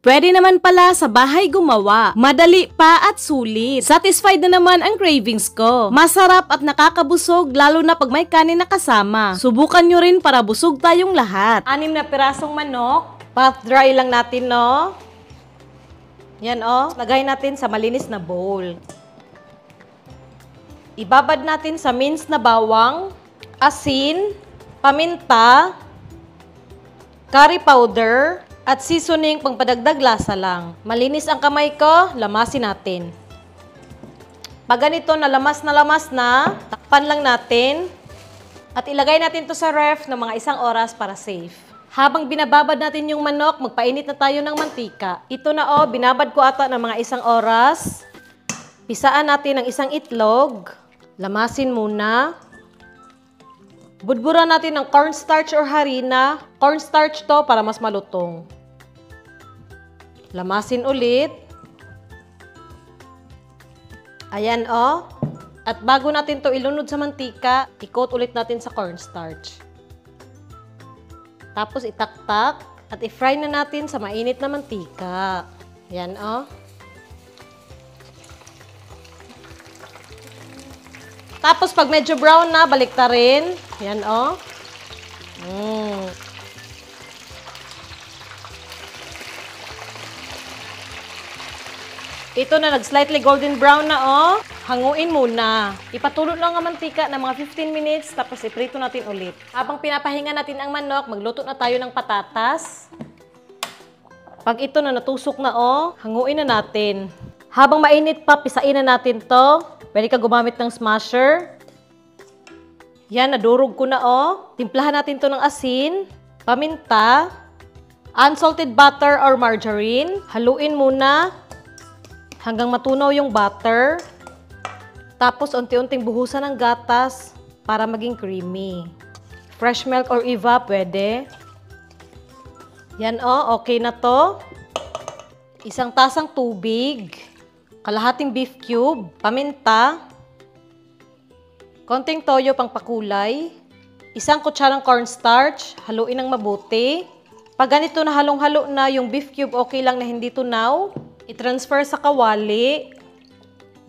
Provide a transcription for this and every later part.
Pwede naman pala sa bahay gumawa. Madali pa at sulit. Satisfied na naman ang cravings ko. Masarap at nakakabusog lalo na pag may kanin na kasama. Subukan nyo rin para busog tayong lahat. 6 na pirasong manok. Pat dry lang natin, no? Yan, oh. Lagay natin sa malinis na bowl. Ibabad natin sa minced na bawang, asin, paminta, curry powder, at seasoning pang padagdag lasa lang. Malinis ang kamay ko, lamasin natin. Pag ganito na lamas na, takpan lang natin. At ilagay natin to sa ref ng mga 1 oras para safe. Habang binababad natin yung manok, magpainit na tayo ng mantika. Ito na binabad ko ata ng mga 1 oras. Pisaan natin ng 1 itlog. Lamasin muna. Budburan natin ng cornstarch or harina. Cornstarch to para mas malutong. Lamasin ulit. Ayan, At bago natin to ilunod sa mantika, i-coat ulit natin sa cornstarch. Tapos itaktak at i-fry na natin sa mainit na mantika. Ayan, Tapos, pag medyo brown na, baliktarin. Yan, Ito na, nag-slightly golden brown na, Hanguin muna. Ipatulot lang ang mantika ng mga 15 minutes, tapos iprito natin ulit. Habang pinapahinga natin ang manok, magluto na tayo ng patatas. Pag ito na natusok na, hanguin na natin. Habang mainit pa, pisain na natin to. Pwede ka gumamit ng smasher. Yan, nadurog ko na, Timplahan natin to ng asin, paminta, unsalted butter or margarine. Haluin muna hanggang matunaw yung butter. Tapos, unti-unting buhusan ng gatas para maging creamy. Fresh milk or Eva, pwede. Yan, okay na to. 1 tasang tubig. Kalahating beef cube, paminta, konting toyo pang pakulay, 1 kutsarang cornstarch, haluin ng mabuti. Pag ganito na halong-halo na yung beef cube, okay lang na hindi tunaw. I-transfer sa kawali.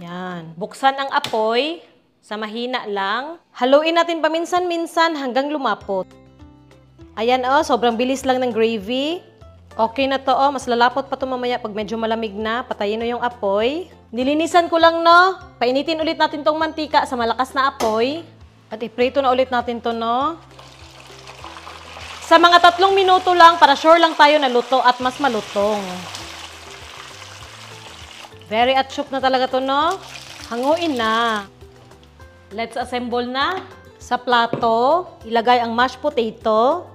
Yan. Buksan ang apoy sa mahina lang. Haluin natin paminsan-minsan hanggang lumapot. Ayan, sobrang bilis lang ng gravy. Okay na to, mas lalapot pa to mamaya pag medyo malamig na. Patayin na yung apoy. Nilinisan ko lang, no? Painitin ulit natin tong mantika sa malakas na apoy. At iprito na ulit natin to, no? Sa mga 3 minuto lang, para sure lang tayo na luto at mas malutong. Very atsyop na talaga to, no? Hanguin na. Let's assemble na. Sa plato, ilagay ang mashed potato.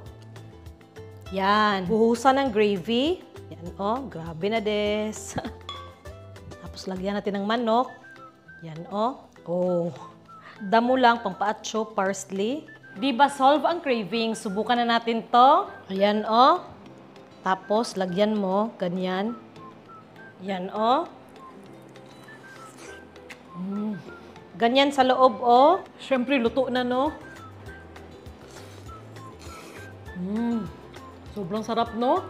Yan. Buhusan ng gravy. Yan, grabe na des. Tapos lagyan natin ng manok. Yan, Damo lang, pampaatso, parsley. Diba solve ang craving? Subukan na natin to. Ayan, Tapos, lagyan mo, ganyan. Yan, Ganyan sa loob, Siyempre, luto na, no? Sobrang sarap, no?